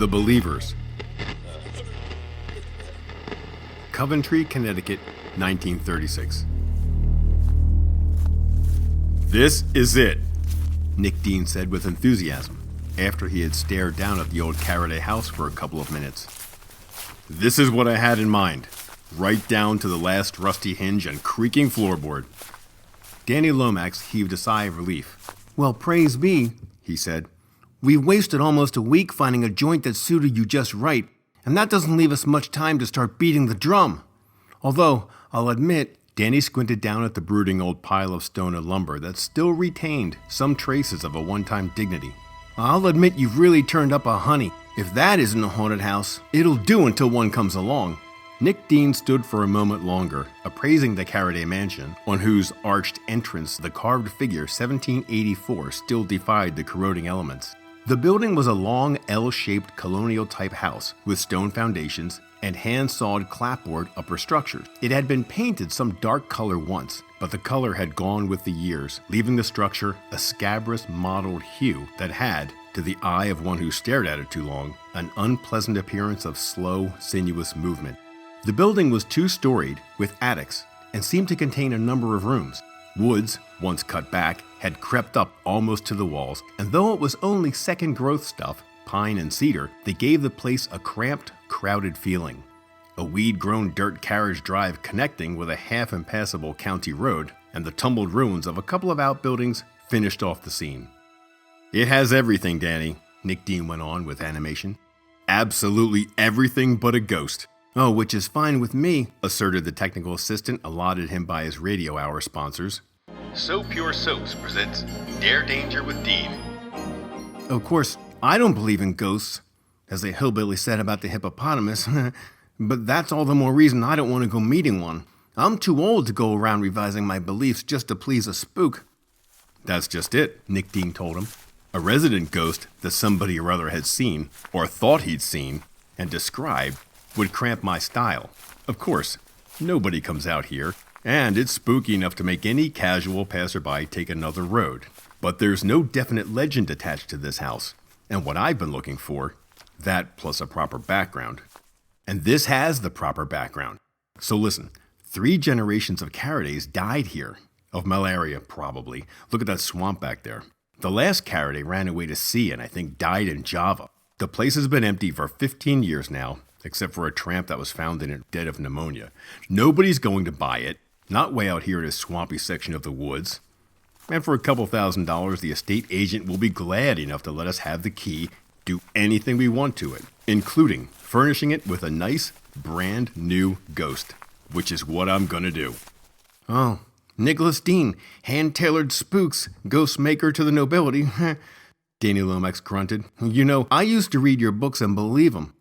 The Believers. Coventry, Connecticut, 1936. "This is it," Nick Deene said with enthusiasm, after he had stared down at the old Carraday house for a couple of minutes. "This is what I had in mind, right down to the last rusty hinge and creaking floorboard." Danny Lomax heaved a sigh of relief. "Well, praise be," he said. "We've wasted almost a week finding a joint that suited you just right, and that doesn't leave us much time to start beating the drum. Although, I'll admit," Danny squinted down at the brooding old pile of stone and lumber that still retained some traces of a one-time dignity. "I'll admit you've really turned up a honey. If that isn't a haunted house, it'll do until one comes along." Nick Deene stood for a moment longer, appraising the Carraday mansion, on whose arched entrance the carved figure 1784 still defied the corroding elements. The building was a long L-shaped colonial-type house with stone foundations and hand-sawed clapboard upper structures. It had been painted some dark color once, but the color had gone with the years, leaving the structure a scabrous mottled hue that had, to the eye of one who stared at it too long, an unpleasant appearance of slow, sinuous movement. The building was two-storied, with attics, and seemed to contain a number of rooms. Woods, once cut back, had crept up almost to the walls, and though it was only second-growth stuff, pine and cedar, they gave the place a cramped, crowded feeling. A weed-grown dirt carriage drive connecting with a half-impassable county road, and the tumbled ruins of a couple of outbuildings finished off the scene. "It has everything, Danny," Nick Deene went on with animation. "Absolutely everything but a ghost." "Oh, which is fine with me," asserted the technical assistant allotted him by his radio hour sponsors. So Pure Soaps presents Dare Danger with Deene. "Of course, I don't believe in ghosts, as the hillbilly said about the hippopotamus, but that's all the more reason I don't want to go meeting one. I'm too old to go around revising my beliefs just to please a spook." "That's just it," Nick Deene told him. "A resident ghost that somebody or other had seen, or thought he'd seen, and described, would cramp my style. Of course, nobody comes out here, and it's spooky enough to make any casual passerby take another road. But there's no definite legend attached to this house, and what I've been looking for, that plus a proper background. And this has the proper background. So listen, 3 generations of Carradays died here. Of malaria, probably. Look at that swamp back there. The last Carraday ran away to sea and I think died in Java. The place has been empty for 15 years now, except for a tramp that was found in it dead of pneumonia. Nobody's going to buy it, not way out here in a swampy section of the woods. And for a couple $1,000s, the estate agent will be glad enough to let us have the key, do anything we want to it, including furnishing it with a nice, brand new ghost, which is what I'm gonna do." "Oh, Nicholas Deene, hand-tailored spooks, ghost maker to the nobility," Danny Lomax grunted. "You know, I used to read your books and believe them.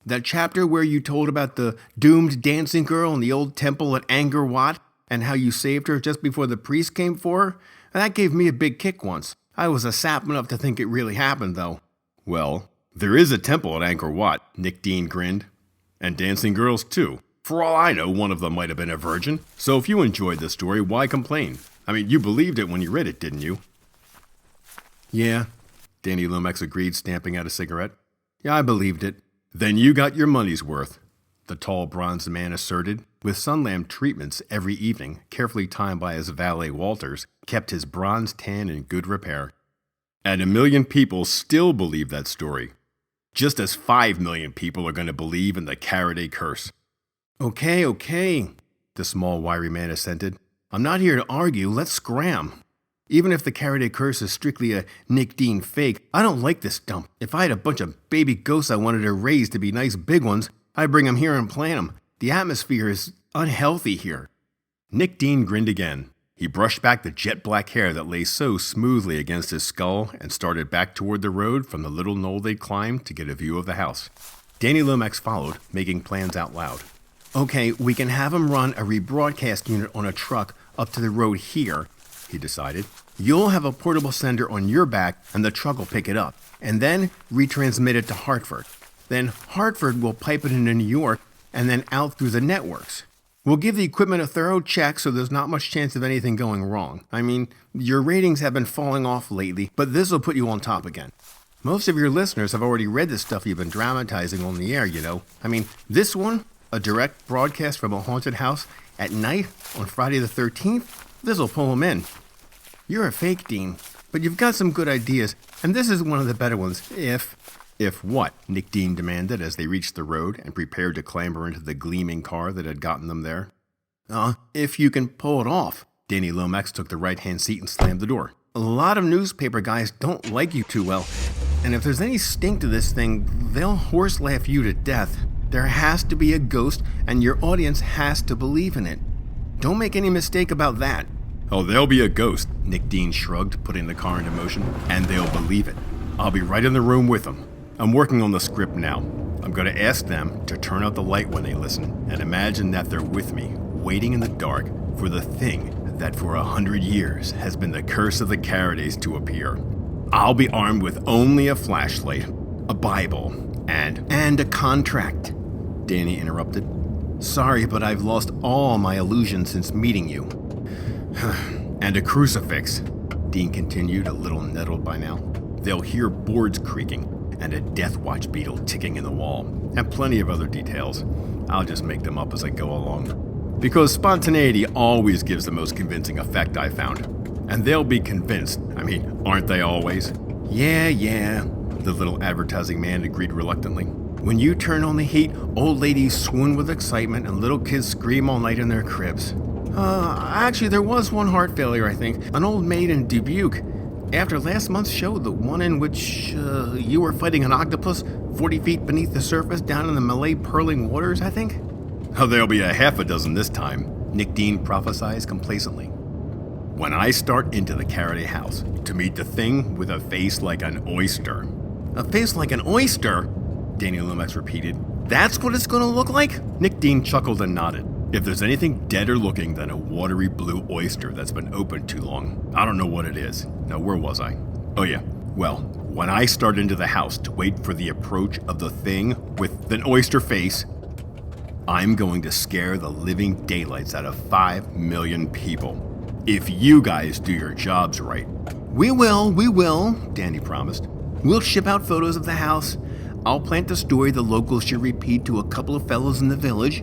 That chapter where you told about the doomed dancing girl in the old temple at Angkor Wat and how you saved her just before the priest came for her, that gave me a big kick once. I was a sap enough to think it really happened, though." "Well, there is a temple at Angkor Wat," Nick Deene grinned. "And dancing girls, too. For all I know, one of them might have been a virgin. So if you enjoyed the story, why complain? I mean, you believed it when you read it, didn't you?" "Yeah," Danny Lomax agreed, stamping out a cigarette. "Yeah, I believed it." "Then you got your money's worth," the tall bronzed man asserted, with sun-lamp treatments every evening, carefully timed by his valet Walters, kept his bronze tan in good repair. "And 1 million people still believe that story. Just as 5 million people are going to believe in the Carraday curse." Okay, the small, wiry man assented. "I'm not here to argue, let's scram. Even if the Carraday curse is strictly a Nick Deene fake, I don't like this dump. If I had a bunch of baby ghosts I wanted to raise to be nice big ones, I'd bring them here and plant them. The atmosphere is unhealthy here." Nick Deene grinned again. He brushed back the jet-black hair that lay so smoothly against his skull and started back toward the road from the little knoll they'd climbed to get a view of the house. Danny Lomax followed, making plans out loud. "Okay, we can have him run a rebroadcast unit on a truck up to the road here," he decided. "You'll have a portable sender on your back and the truck will pick it up, and then retransmit it to Hartford. Then Hartford will pipe it into New York and then out through the networks. We'll give the equipment a thorough check so there's not much chance of anything going wrong. I mean, your ratings have been falling off lately, but this will put you on top again. Most of your listeners have already read the stuff you've been dramatizing on the air, you know. I mean, this one, a direct broadcast from a haunted house at night on Friday the 13th, this'll pull them in. You're a fake, Deene, but you've got some good ideas, and this is one of the better ones, if... If what? Nick Deene demanded as they reached the road and prepared to clamber into the gleaming car that had gotten them there. If you can pull it off. Danny Lomax took the right-hand seat and slammed the door. A lot of newspaper guys don't like you too well, and if there's any stink to this thing, they'll horse laugh you to death. There has to be a ghost, and your audience has to believe in it. Don't make any mistake about that. Oh, there'll be a ghost, Nick Deene shrugged, putting the car into motion, and they'll believe it. I'll be right in the room with them. I'm working on the script now. I'm going to ask them to turn out the light when they listen, and imagine that they're with me, waiting in the dark for the thing that for 100 years has been the curse of the Caradays to appear. I'll be armed with only a flashlight, a Bible, and a contract, Danny interrupted. Sorry, but I've lost all my illusions since meeting you. And a crucifix, Deene continued, a little nettled by now. They'll hear boards creaking and a death watch beetle ticking in the wall, and plenty of other details. I'll just make them up as I go along. Because spontaneity always gives the most convincing effect, I found. And they'll be convinced. I mean, aren't they always? Yeah, the little advertising man agreed reluctantly. When you turn on the heat, old ladies swoon with excitement and little kids scream all night in their cribs. Actually, there was one heart failure, I think. An old maid in Dubuque. After last month's show, the one in which you were fighting an octopus 40 feet beneath the surface down in the Malay purling waters, I think? Oh, there'll be a half a dozen this time, Nick Deene prophesied complacently. When I start into the Caraday house to meet the thing with a face like an oyster. A face like an oyster? Danny Lomax repeated. That's what it's going to look like? Nick Deene chuckled and nodded. If there's anything deader looking than a watery blue oyster that's been open too long, I don't know what it is. Now, where was I? Oh yeah, well, when I start into the house to wait for the approach of the thing with an oyster face, I'm going to scare the living daylights out of 5 million people. If you guys do your jobs right. We will, Danny promised. We'll ship out photos of the house. I'll plant the story the locals should repeat to a couple of fellows in the village,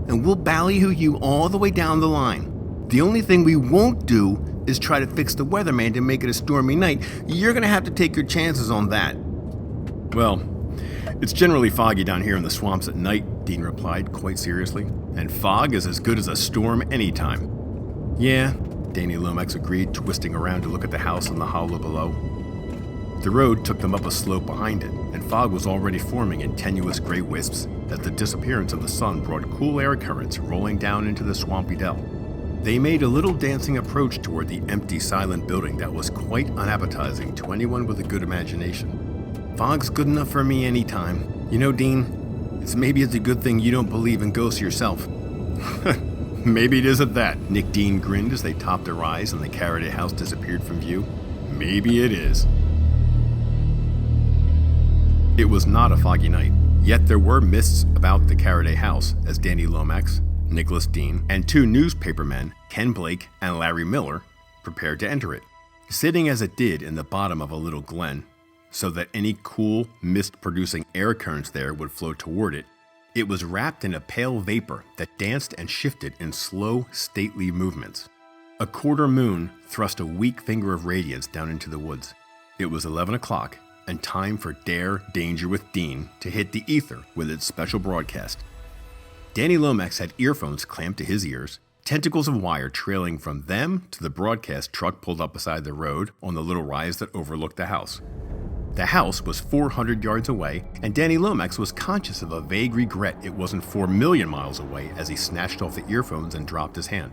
and we'll ballyhoo you all the way down the line. The only thing we won't do is try to fix the weatherman to make it a stormy night. You're going to have to take your chances on that. Well, it's generally foggy down here in the swamps at night, Deene replied quite seriously, and fog is as good as a storm anytime. Yeah, Danny Lomax agreed, twisting around to look at the house in the hollow below. The road took them up a slope behind it, and fog was already forming in tenuous gray wisps as the disappearance of the sun brought cool air currents rolling down into the swampy dell. They made a little dancing approach toward the empty, silent building that was quite unappetizing to anyone with a good imagination. Fog's good enough for me anytime. You know, Deene, maybe it's a good thing you don't believe in ghosts yourself. Maybe it is at that, Nick Deene grinned as they topped a rise and the Caraday house disappeared from view. Maybe it is. It was not a foggy night, yet there were mists about the Caraday house as Danny Lomax, Nicholas Deene, and 2 newspapermen, Ken Blake and Larry Miller, prepared to enter it. Sitting as it did in the bottom of a little glen, so that any cool, mist-producing air currents there would flow toward it, it was wrapped in a pale vapor that danced and shifted in slow, stately movements. A quarter moon thrust a weak finger of radiance down into the woods. It was 11 o'clock, and time for Dare Danger with Deene to hit the ether with its special broadcast. Danny Lomax had earphones clamped to his ears, tentacles of wire trailing from them to the broadcast truck pulled up beside the road on the little rise that overlooked the house. The house was 400 yards away, and Danny Lomax was conscious of a vague regret it wasn't 4 million miles away as he snatched off the earphones and dropped his hand.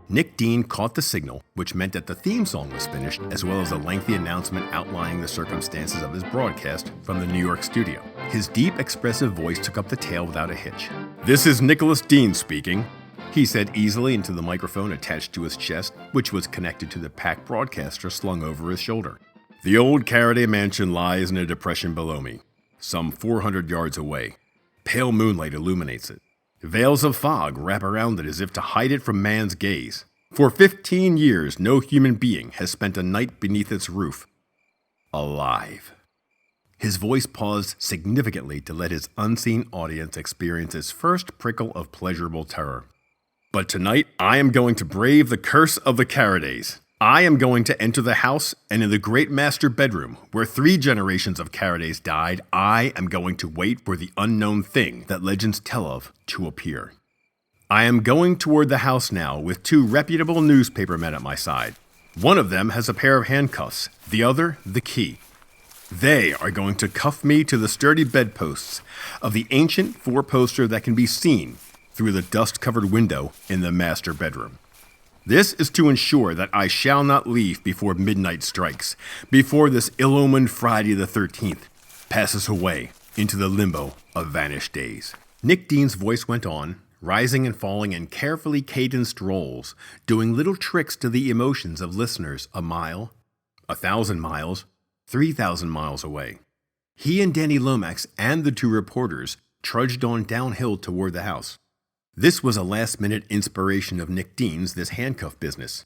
Nick Deene caught the signal, which meant that the theme song was finished, as well as a lengthy announcement outlining the circumstances of his broadcast from the New York studio. His deep, expressive voice took up the tale without a hitch. "This is Nicholas Deene speaking," he said easily into the microphone attached to his chest, which was connected to the pack broadcaster slung over his shoulder. "The old Caraday mansion lies in a depression below me, some 400 yards away. Pale moonlight illuminates it. Veils of fog wrap around it as if to hide it from man's gaze. For 15 years, no human being has spent a night beneath its roof alive. His voice paused significantly to let his unseen audience experience its first prickle of pleasurable terror. But tonight, I am going to brave the curse of the Caradays. I am going to enter the house, and in the great master bedroom, where 3 generations of Caradays died, I am going to wait for the unknown thing that legends tell of to appear. I am going toward the house now with 2 reputable newspaper men at my side. One of them has a pair of handcuffs, the other the key. They are going to cuff me to the sturdy bedposts of the ancient 4-poster that can be seen through the dust-covered window in the master bedroom. This is to ensure that I shall not leave before midnight strikes, before this ill-omened Friday the 13th passes away into the limbo of vanished days. Nick Deane's voice went on, rising and falling in carefully cadenced rolls, doing little tricks to the emotions of listeners a mile, 1,000 miles, 3,000 miles away. He and Danny Lomax and the 2 reporters trudged on downhill toward the house. This was a last-minute inspiration of Nick Deane's, this handcuff business.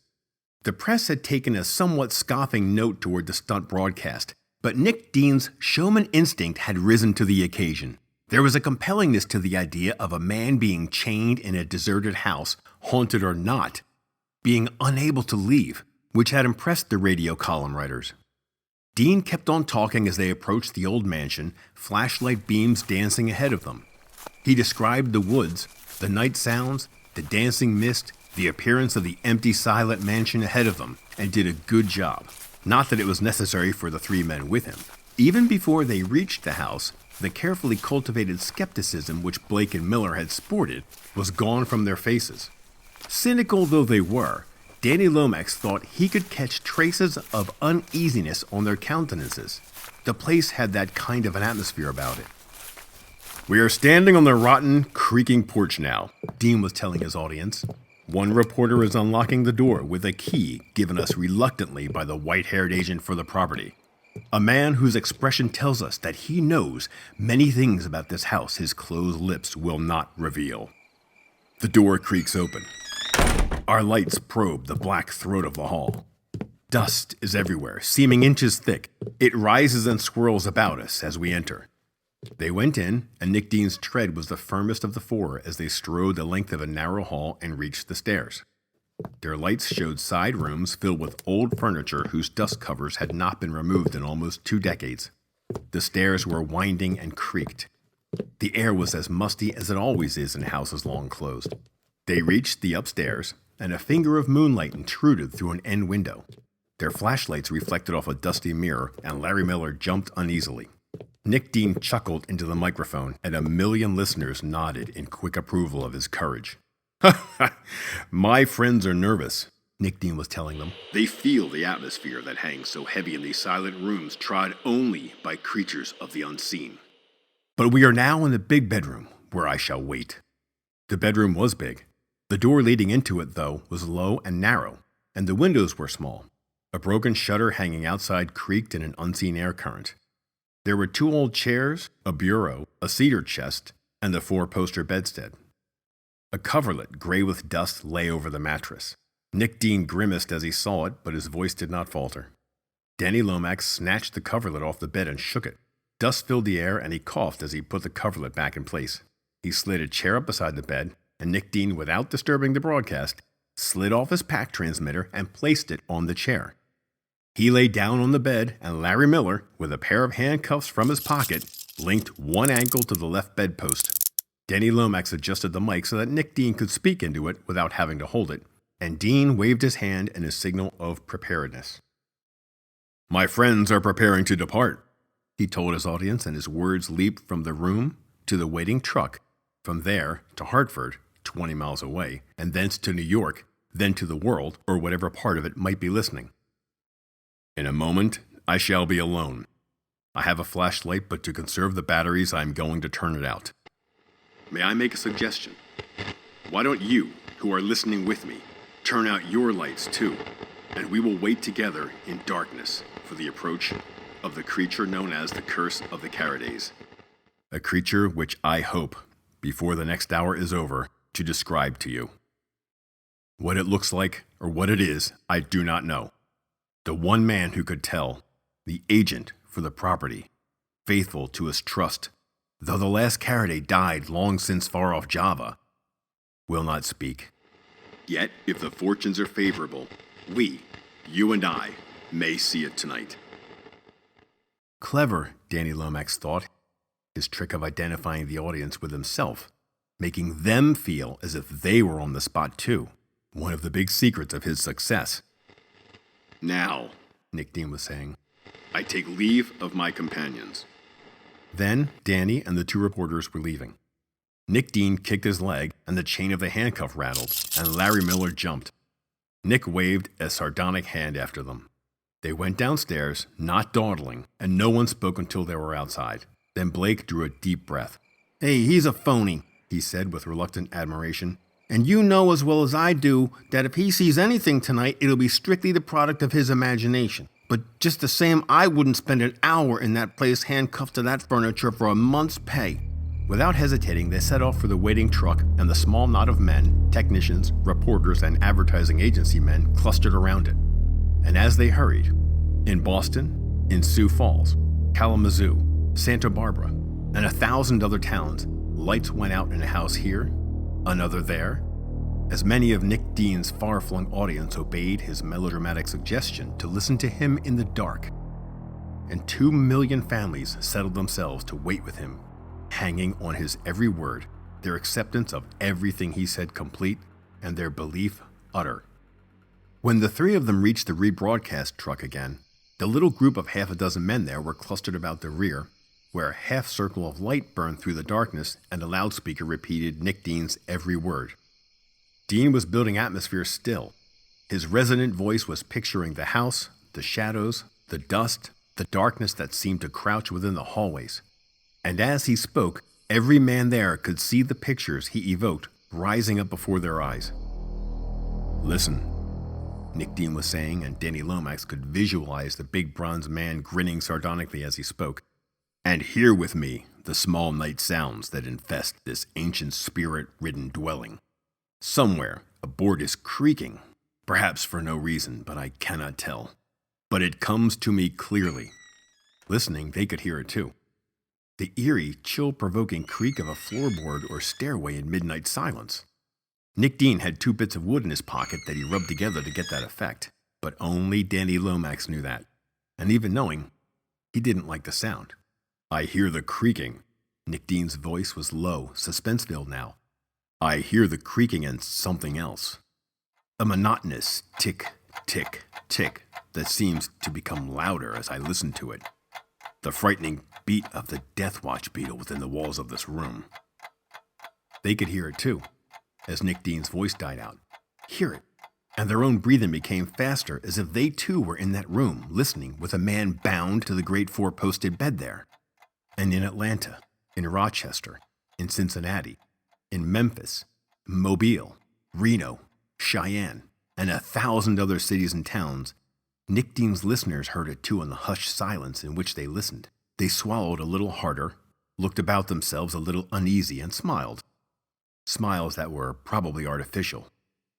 The press had taken a somewhat scoffing note toward the stunt broadcast, but Nick Deane's showman instinct had risen to the occasion. There was a compellingness to the idea of a man being chained in a deserted house, haunted or not, being unable to leave, which had impressed the radio column writers. Deene kept on talking as they approached the old mansion, flashlight beams dancing ahead of them. He described the woods, the night sounds, the dancing mist, the appearance of the empty, silent mansion ahead of them, and did a good job. Not that it was necessary for the 3 men with him. Even before they reached the house, the carefully cultivated skepticism which Blake and Miller had sported was gone from their faces. Cynical though they were, Danny Lomax thought he could catch traces of uneasiness on their countenances. The place had that kind of an atmosphere about it. "We are standing on the rotten, creaking porch now," Deene was telling his audience. "One reporter is unlocking the door with a key given us reluctantly by the white-haired agent for the property. A man whose expression tells us that he knows many things about this house his closed lips will not reveal." The door creaks open. Our lights probe the black throat of the hall. Dust is everywhere, seeming inches thick. It rises and swirls about us as we enter. They went in, and Nick Deane's tread was the firmest of the 4 as they strode the length of a narrow hall and reached the stairs. Their lights showed side rooms filled with old furniture whose dust covers had not been removed in almost 2 decades. The stairs were winding and creaked. The air was as musty as it always is in houses long closed. They reached the upstairs, and a finger of moonlight intruded through an end window. Their flashlights reflected off a dusty mirror, and Larry Miller jumped uneasily. Nick Deene chuckled into the microphone, and a million listeners nodded in quick approval of his courage. "My friends are nervous," Nick Deene was telling them. "They feel the atmosphere that hangs so heavy in these silent rooms trod only by creatures of the unseen. But we are now in the big bedroom, where I shall wait." The bedroom was big. The door leading into it, though, was low and narrow, and the windows were small. A broken shutter hanging outside creaked in an unseen air current. There were 2 old chairs, a bureau, a cedar chest, and the 4-poster bedstead. A coverlet, gray with dust, lay over the mattress. Nick Deene grimaced as he saw it, but his voice did not falter. Danny Lomax snatched the coverlet off the bed and shook it. Dust filled the air, and he coughed as he put the coverlet back in place. He slid a chair up beside the bed, and Nick Deene, without disturbing the broadcast, slid off his pack transmitter and placed it on the chair. He lay down on the bed, and Larry Miller, with a pair of handcuffs from his pocket, linked one ankle to the left bedpost. Danny Lomax adjusted the mic so that Nick Deene could speak into it without having to hold it, and Deene waved his hand in a signal of preparedness. "My friends are preparing to depart," he told his audience, and his words leaped from the room to the waiting truck, from there to Hartford, 20 miles away, and thence to New York, then to the world, or whatever part of it might be listening. "In a moment, I shall be alone. I have a flashlight, but to conserve the batteries, I am going to turn it out. May I make a suggestion? Why don't you, who are listening with me, turn out your lights too, and we will wait together in darkness for the approach of the creature known as the Curse of the Caradays. A creature which I hope, before the next hour is over, to describe to you. What it looks like, or what it is, I do not know. The one man who could tell, the agent for the property, faithful to his trust, though the last Caraday died long since far off Java, will not speak. Yet, if the fortunes are favorable, we, you and I, may see it tonight. Clever, Danny Lomax thought, his trick of identifying the audience with himself, making them feel as if they were on the spot too, one of the big secrets of his success. Now, Nick Deene was saying, I take leave of my companions. Then Danny and the two reporters were leaving. Nick Deene kicked his leg and the chain of the handcuff rattled, and Larry Miller jumped. Nick waved a sardonic hand after them. They went downstairs, not dawdling, and no one spoke until they were outside. Then Blake drew a deep breath. Hey, he's a phony, he said with reluctant admiration. And you know as well as I do that if he sees anything tonight, it'll be strictly the product of his imagination. But just the same, I wouldn't spend an hour in that place handcuffed to that furniture for a month's pay. Without hesitating, they set off for the waiting truck, and the small knot of men, technicians, reporters, and advertising agency men clustered around it. And as they hurried, in Boston, in Sioux Falls, Kalamazoo, Santa Barbara, and 1,000 other towns, lights went out in a house here, another there, as many of Nick Deane's far-flung audience obeyed his melodramatic suggestion to listen to him in the dark. And 2 million families settled themselves to wait with him, hanging on his every word, their acceptance of everything he said complete, and their belief utter. When the three of them reached the rebroadcast truck again, the little group of half a dozen men there were clustered about the rear, where a half circle of light burned through the darkness and a loudspeaker repeated Nick Deane's every word. Deene was building atmosphere still. His resonant voice was picturing the house, the shadows, the dust, the darkness that seemed to crouch within the hallways. And as he spoke, every man there could see the pictures he evoked rising up before their eyes. Listen, Nick Deene was saying, and Danny Lomax could visualize the big bronze man grinning sardonically as he spoke. And hear with me the small night sounds that infest this ancient spirit-ridden dwelling. Somewhere, a board is creaking, perhaps for no reason, but I cannot tell. But it comes to me clearly. Listening, they could hear it too. The eerie, chill-provoking creak of a floorboard or stairway in midnight silence. Nick Deene had 2 bits of wood in his pocket that he rubbed together to get that effect, but only Danny Lomax knew that. And even knowing, he didn't like the sound. I hear the creaking. Nick Deane's voice was low, suspenseful now. I hear the creaking and something else. A monotonous tick, tick, tick that seems to become louder as I listen to it. The frightening beat of the death watch beetle within the walls of this room. They could hear it too, as Nick Deane's voice died out. Hear it, and their own breathing became faster as if they too were in that room, listening with a man bound to the great 4-posted bed there. And in Atlanta, in Rochester, in Cincinnati, in Memphis, Mobile, Reno, Cheyenne, and 1,000 other cities and towns, Nick Deane's listeners heard it too in the hushed silence in which they listened. They swallowed a little harder, looked about themselves a little uneasy, and smiled. Smiles that were probably artificial,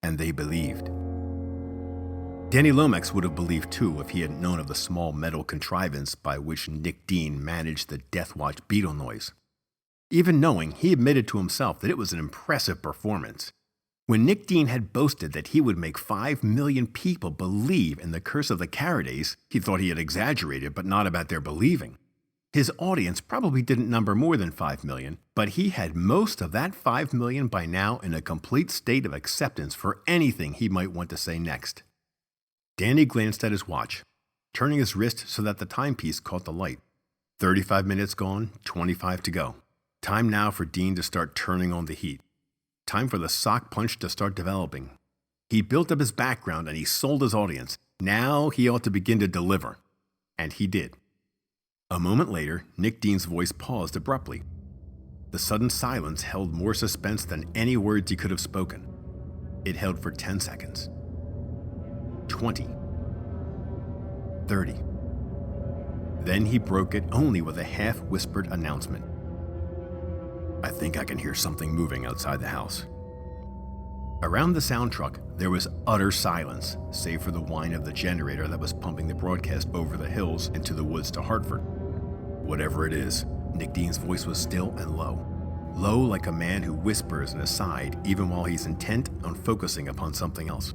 and they believed. Danny Lomax would have believed too if he hadn't known of the small metal contrivance by which Nick Deene managed the death watch beetle noise. Even knowing, he admitted to himself that it was an impressive performance. When Nick Deene had boasted that he would make 5 million people believe in the curse of the Caradays, he thought he had exaggerated, but not about their believing. His audience probably didn't number more than 5 million, but he had most of that 5 million by now in a complete state of acceptance for anything he might want to say next. Danny glanced at his watch, turning his wrist so that the timepiece caught the light. 35 minutes gone, 25 to go. Time now for Deene to start turning on the heat. Time for the sock punch to start developing. He built up his background and he sold his audience. Now he ought to begin to deliver. And he did. A moment later, Nick Deane's voice paused abruptly. The sudden silence held more suspense than any words he could have spoken. It held for 10 seconds. 20. 30. Then he broke it only with a half-whispered announcement. I think I can hear something moving outside the house. Around the sound truck, there was utter silence, save for the whine of the generator that was pumping the broadcast over the hills into the woods to Hartford. Whatever it is, Nick Deane's voice was still and low. Low like a man who whispers an aside even while he's intent on focusing upon something else.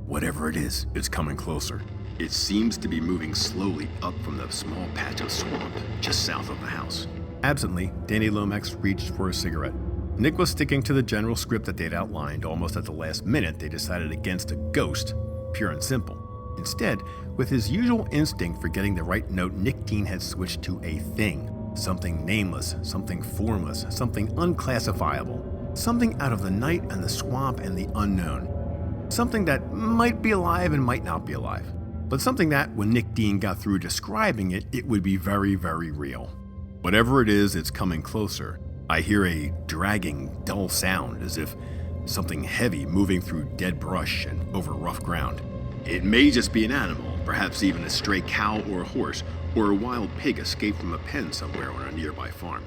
Whatever it is, it's coming closer. It seems to be moving slowly up from the small patch of swamp just south of the house. Absently, Danny Lomax reached for a cigarette. Nick was sticking to the general script that they'd outlined. Almost at the last minute, they decided against a ghost, pure and simple. Instead, with his usual instinct for getting the right note, Nick Deene had switched to a thing. Something nameless, something formless, something unclassifiable. Something out of the night and the swamp and the unknown. Something that might be alive and might not be alive. But something that, when Nick Deene got through describing it, it would be very, very real. Whatever it is, it's coming closer. I hear a dragging, dull sound as if something heavy moving through dead brush and over rough ground. It may just be an animal, perhaps even a stray cow or a horse, or a wild pig escaped from a pen somewhere on a nearby farm.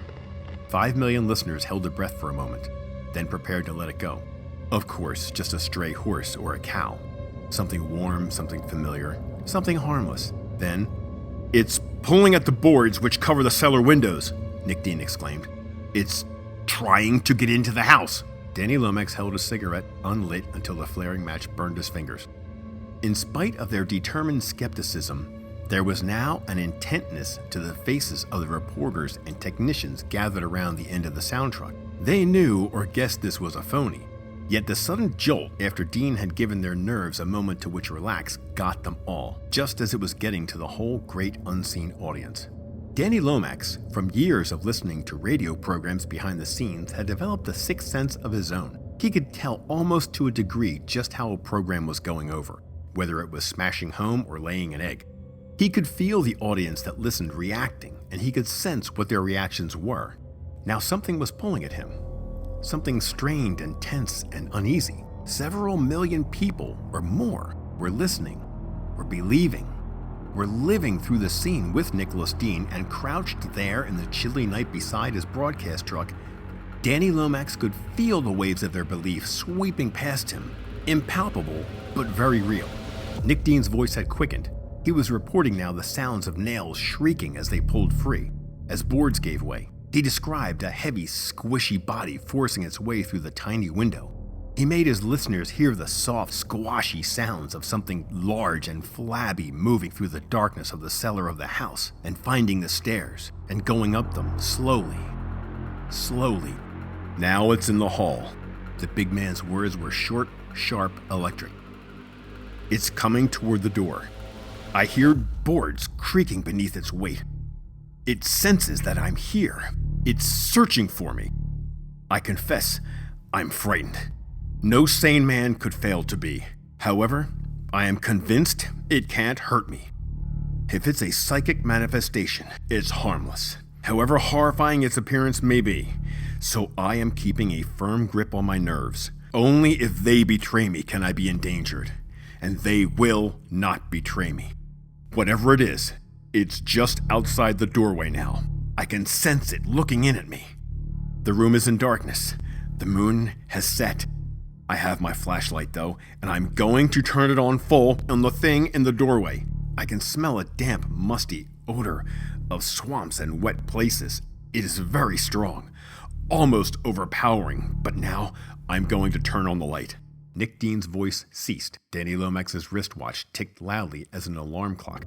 5 million listeners held their breath for a moment, then prepared to let it go. Of course, just a stray horse or a cow. Something warm, something familiar, something harmless. Then, "It's pulling at the boards which cover the cellar windows," Nick Deene exclaimed. "It's trying to get into the house." Danny Lomax held a cigarette unlit until the flaring match burned his fingers. In spite of their determined skepticism, there was now an intentness to the faces of the reporters and technicians gathered around the end of the sound truck. They knew or guessed this was a phony. Yet the sudden jolt after Deene had given their nerves a moment to which relax got them all, just as it was getting to the whole great unseen audience. Danny Lomax, from years of listening to radio programs behind the scenes, had developed a sixth sense of his own. He could tell almost to a degree just how a program was going over, whether it was smashing home or laying an egg. He could feel the audience that listened reacting, and he could sense what their reactions were. Now something was pulling at him. Something strained and tense and uneasy. Several million people, or more, were listening, were believing, were living through the scene with Nicholas Deene, and crouched there in the chilly night beside his broadcast truck, Danny Lomax could feel the waves of their belief sweeping past him, impalpable but very real. Nick Deane's voice had quickened. He was reporting now the sounds of nails shrieking as they pulled free, as boards gave way. He described a heavy, squishy body forcing its way through the tiny window. He made his listeners hear the soft, squashy sounds of something large and flabby moving through the darkness of the cellar of the house and finding the stairs and going up them slowly, slowly. "Now it's in the hall." The big man's words were short, sharp, electric. "It's coming toward the door. I hear boards creaking beneath its weight. It senses that I'm here. It's searching for me. I confess, I'm frightened. No sane man could fail to be. However, I am convinced it can't hurt me. If it's a psychic manifestation, it's harmless, however horrifying its appearance may be. So I am keeping a firm grip on my nerves. Only if they betray me can I be endangered, and they will not betray me. Whatever it is, it's just outside the doorway now. I can sense it looking in at me. The room is in darkness. The moon has set. I have my flashlight though, and I'm going to turn it on full on the thing in the doorway. I can smell a damp, musty odor of swamps and wet places. It is very strong, almost overpowering, but now I'm going to turn on the light." Nick Deane's voice ceased. Danny Lomax's wristwatch ticked loudly as an alarm clock.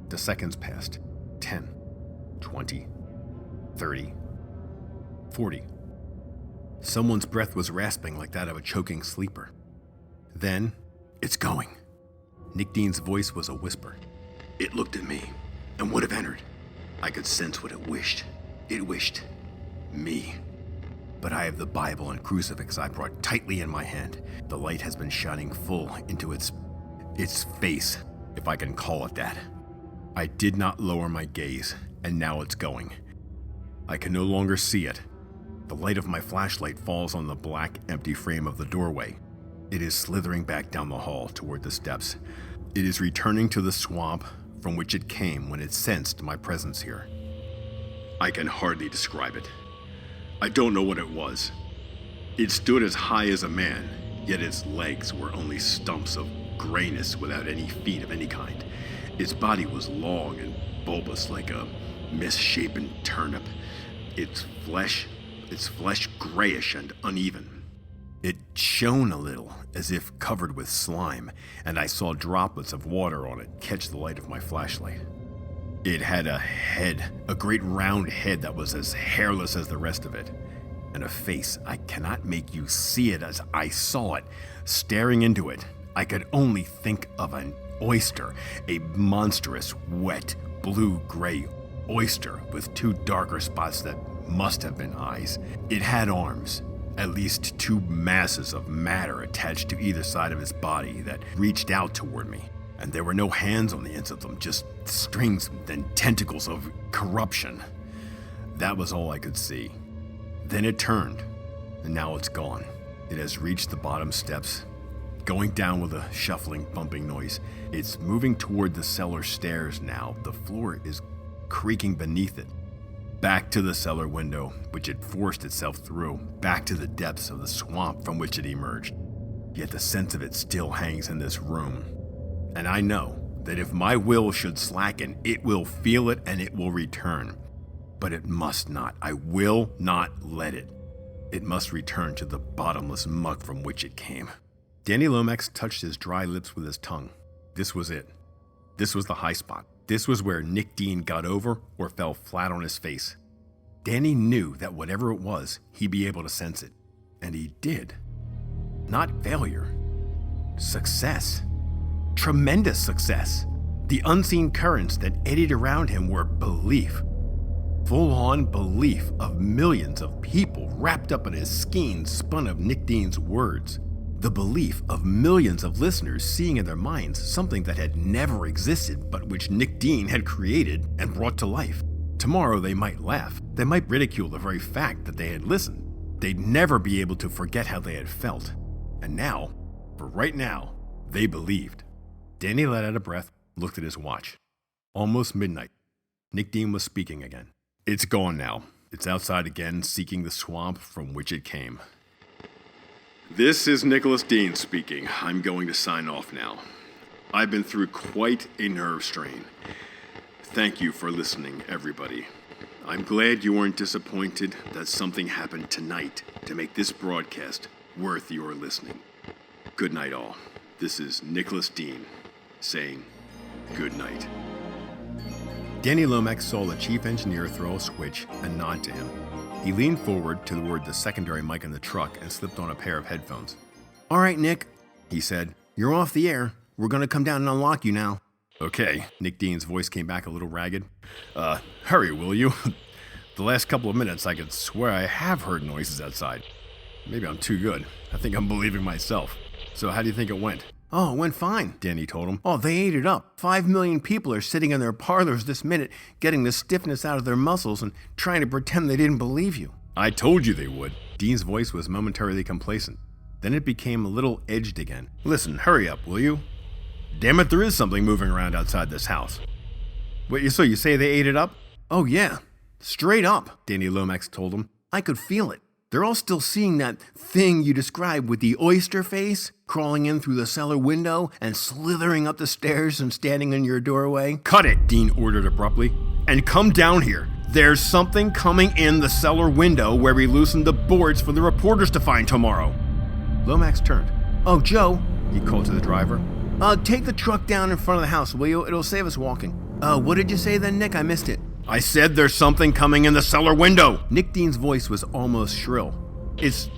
The seconds passed. 10, 20, 30, 40. Someone's breath was rasping like that of a choking sleeper. Then, "It's going." Nick Deane's voice was a whisper. "It looked at me and would have entered. I could sense what it wished. It wished me. But I have the Bible and crucifix I brought tightly in my hand. The light has been shining full into its face, if I can call it that. I did not lower my gaze, and now it's going. I can no longer see it. The light of my flashlight falls on the black, empty frame of the doorway. It is slithering back down the hall toward the steps. It is returning to the swamp from which it came when it sensed my presence here. I can hardly describe it. I don't know what it was. It stood as high as a man, yet its legs were only stumps of grayness without any feet of any kind. Its body was long and bulbous like a misshapen turnip. Its flesh grayish and uneven. It shone a little, as if covered with slime, and I saw droplets of water on it catch the light of my flashlight. It had a head, a great round head that was as hairless as the rest of it, and a face. I cannot make you see it as I saw it. Staring into it, I could only think of an oyster, a monstrous, wet, blue-gray oyster with two darker spots that must have been eyes. It had arms, at least two masses of matter attached to either side of its body that reached out toward me. And there were no hands on the ends of them, just strings and tentacles of corruption. That was all I could see. Then it turned, and now it's gone. It has reached the bottom steps, going down with a shuffling, bumping noise. It's moving toward the cellar stairs now. The floor is creaking beneath it. Back to the cellar window, which it forced itself through, back to the depths of the swamp from which it emerged. Yet the sense of it still hangs in this room. And I know that if my will should slacken, it will feel it and it will return. But it must not. I will not let it. It must return to the bottomless muck from which it came. Danny Lomax touched his dry lips with his tongue. This was it. This was the high spot. This was where Nick Deene got over or fell flat on his face. Danny knew that whatever it was, he'd be able to sense it. And he did. Not failure. Success. Tremendous success. The unseen currents that eddied around him were belief. Full-on belief of millions of people wrapped up in a skein spun of Nick Deane's words. The belief of millions of listeners seeing in their minds something that had never existed but which Nick Deene had created and brought to life. Tomorrow they might laugh. They might ridicule the very fact that they had listened. They'd never be able to forget how they had felt. And now, for right now, they believed. Danny let out a breath, looked at his watch. Almost midnight. Nick Deene was speaking again. It's gone now. It's outside again, seeking the swamp from which it came. This is Nicholas Deene speaking. I'm going to sign off now. I've been through quite a nerve strain. Thank you for listening, everybody. I'm glad you weren't disappointed that something happened tonight to make this broadcast worth your listening. Good night, all. This is Nicholas Deene saying good night. Danny Lomax saw the chief engineer throw a switch and nod to him. He leaned forward toward the secondary mic in the truck and slipped on a pair of headphones. All right, Nick, he said. You're off the air. We're going to come down and unlock you now. Okay. Nick Deane's voice came back a little ragged. Hurry, will you? The last couple of minutes, I could swear I have heard noises outside. Maybe I'm too good. I think I'm believing myself. So how do you think it went? Oh, it went fine, Danny told him. Oh, they ate it up. 5 million people are sitting in their parlors this minute, getting the stiffness out of their muscles and trying to pretend they didn't believe you. I told you they would. Deane's voice was momentarily complacent. Then it became a little edged again. Listen, hurry up, will you? Damn it, there is something moving around outside this house. Wait, so you say they ate it up? Oh, yeah. Straight up, Danny Lomax told him. I could feel it. They're all still seeing that thing you described with the oyster face, crawling in through the cellar window and slithering up the stairs and standing in your doorway. Cut it, Deene ordered abruptly, and come down here. There's something coming in the cellar window where we loosened the boards for the reporters to find tomorrow. Lomax turned. Oh, Joe, he called to the driver. Take the truck down in front of the house, will you? It'll save us walking. What did you say then, Nick? I missed it. I said there's something coming in the cellar window. Nick Deane's voice was almost shrill. It's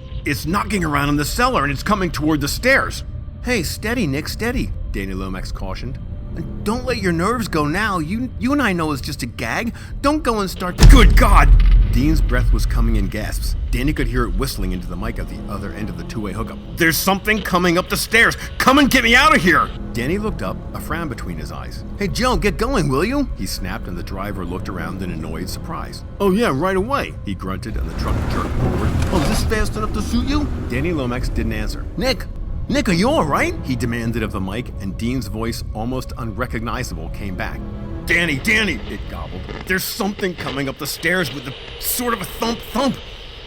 knocking around in the cellar and it's coming toward the stairs. Hey, steady, Nick, steady, Danny Lomax cautioned. And don't let your nerves go now. You and I know it's just a gag. Don't go and start to... Good God! Deane's breath was coming in gasps. Danny could hear it whistling into the mic at the other end of the two-way hookup. There's something coming up the stairs. Come and get me out of here! Danny looked up, a frown between his eyes. Hey, Joe, get going, will you? He snapped, and the driver looked around in annoyed surprise. Oh, yeah, right away, he grunted, and the truck jerked forward. Oh, is this fast enough to suit you? Danny Lomax didn't answer. Nick, are you all right? He demanded of the mic, and Deane's voice, almost unrecognizable, came back. Danny, it gobbled. There's something coming up the stairs with a sort of a thump.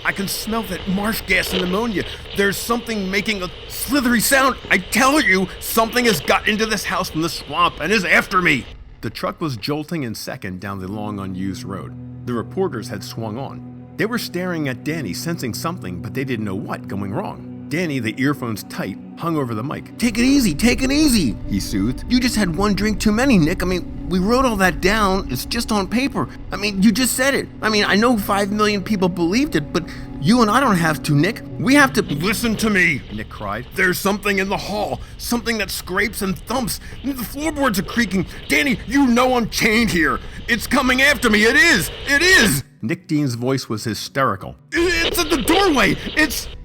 I can smell that marsh gas and ammonia. There's something making a slithery sound. I tell you, something has got into this house from the swamp and is after me. The truck was jolting in second down the long unused road. The reporters had swung on. They were staring at Danny, sensing something, but they didn't know what going wrong. Danny, the earphones tight, hung over the mic. Take it easy, he soothed. You just had one drink too many, Nick. We wrote all that down. It's just on paper. You just said it. I know 5 million people believed it, but you and I don't have to, Nick. We have to... Listen to me, Nick cried. There's something in the hall. Something that scrapes and thumps. The floorboards are creaking. Danny, you know I'm chained here. It's coming after me. It is. Nick Deane's voice was hysterical. It's at the doorway.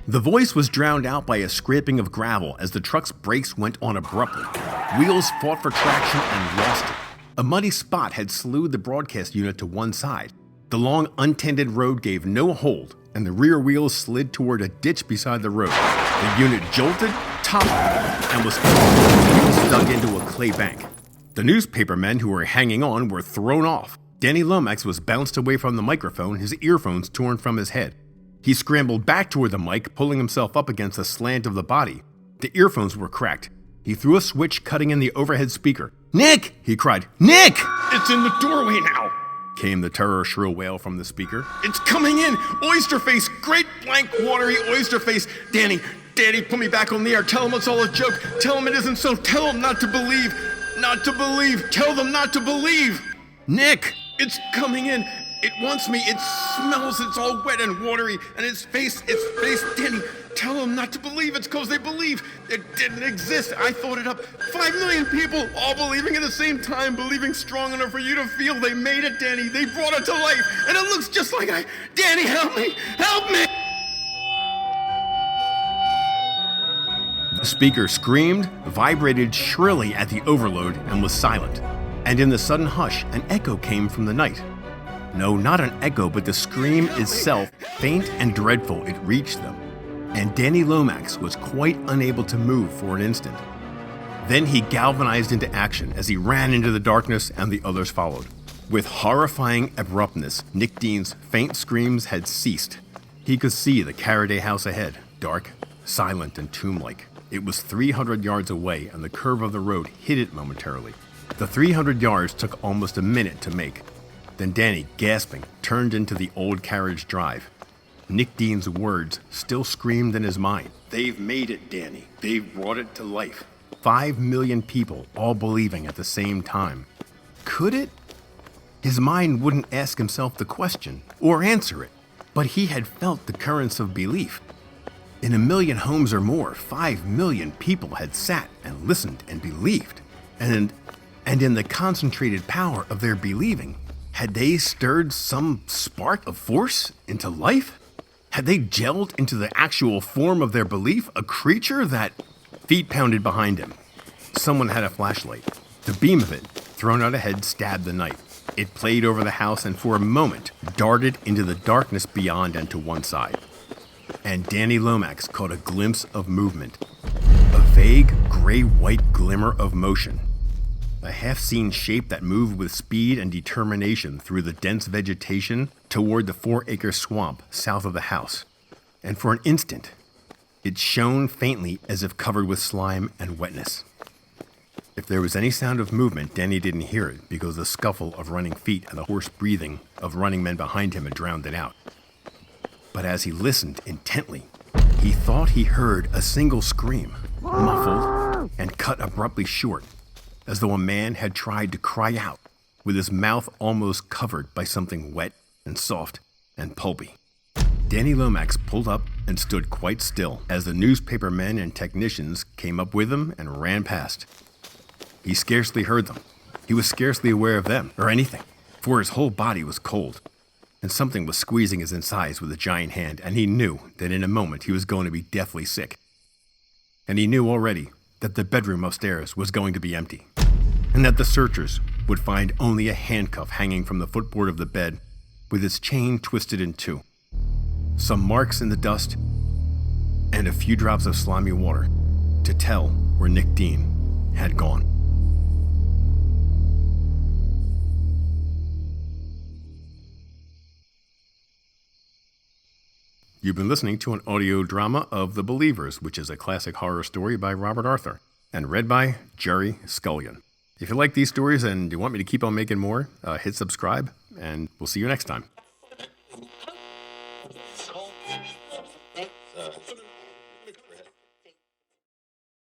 The voice was drowned out by a scraping of gravel as the truck's brakes went on abruptly. Wheels fought for traction and lost it. A muddy spot had slewed the broadcast unit to one side. The long, untended road gave no hold, and the rear wheels slid toward a ditch beside the road. The unit jolted, toppled, and was dug into a clay bank. The newspaper men who were hanging on were thrown off. Danny Lomax was bounced away from the microphone, his earphones torn from his head. He scrambled back toward the mic, pulling himself up against the slant of the body. The earphones were cracked. He threw a switch, cutting in the overhead speaker. "Nick!" he cried. "Nick!" It's in the doorway now, came the terror shrill wail from the speaker. It's coming in! Oyster face! Great blank watery oyster face! Danny, put me back on the air. Tell him it's all a joke. Tell him it isn't so. Tell him not to believe. Not to believe. Tell them not to believe. "Nick!" It's coming in. It wants me. It smells. It's all wet and watery. And its face. Danny, tell them not to believe. It's because they believe. It didn't exist. I thought it up. 5 million people all believing at the same time, believing strong enough for you to feel. They made it, Danny. They brought it to life. And it looks just like Danny, help me. Help me. The speaker screamed, vibrated shrilly at the overload, and was silent. And in the sudden hush, an echo came from the night. No, not an echo, but the scream itself, faint and dreadful, it reached them. And Danny Lomax was quite unable to move for an instant. Then he galvanized into action as he ran into the darkness, and the others followed. With horrifying abruptness, Nick Deane's faint screams had ceased. He could see the Carraday house ahead, dark, silent, and tomb-like. It was 300 yards away, and the curve of the road hid it momentarily. The 300 yards took almost a minute to make. Then Danny, gasping, turned into the old carriage drive. Nick Deane's words still screamed in his mind. They've made it, Danny. They've brought it to life. 5 million people all believing at the same time. Could it? His mind wouldn't ask himself the question or answer it, but he had felt the currents of belief. In 1 million homes or more, 5 million people had sat and listened and believed. And in the concentrated power of their believing, had they stirred some spark of force into life? Had they gelled into the actual form of their belief, a creature that... Feet pounded behind him. Someone had a flashlight. The beam of it, thrown out ahead, stabbed the night. It played over the house and for a moment darted into the darkness beyond and to one side. And Danny Lomax caught a glimpse of movement. A vague, gray-white glimmer of motion. A half-seen shape that moved with speed and determination through the dense vegetation toward the 4-acre swamp south of the house. And for an instant, it shone faintly as if covered with slime and wetness. If there was any sound of movement, Danny didn't hear it because the scuffle of running feet and the hoarse breathing of running men behind him had drowned it out. But as he listened intently, he thought he heard a single scream, muffled and cut abruptly short, as though a man had tried to cry out, with his mouth almost covered by something wet and soft and pulpy. Danny Lomax pulled up and stood quite still as the newspaper men and technicians came up with him and ran past. He scarcely heard them. He was scarcely aware of them or anything, for his whole body was cold, and something was squeezing his insides with a giant hand, and he knew that in a moment he was going to be deathly sick. And he knew already that the bedroom upstairs was going to be empty, and that the searchers would find only a handcuff hanging from the footboard of the bed with its chain twisted in two, some marks in the dust, and a few drops of slimy water to tell where Nick Deene had gone. You've been listening to an audio drama of The Believers, which is a classic horror story by Robert Arthur, and read by Jerry Scullion. If you like these stories and you want me to keep on making more, hit subscribe, and we'll see you next time.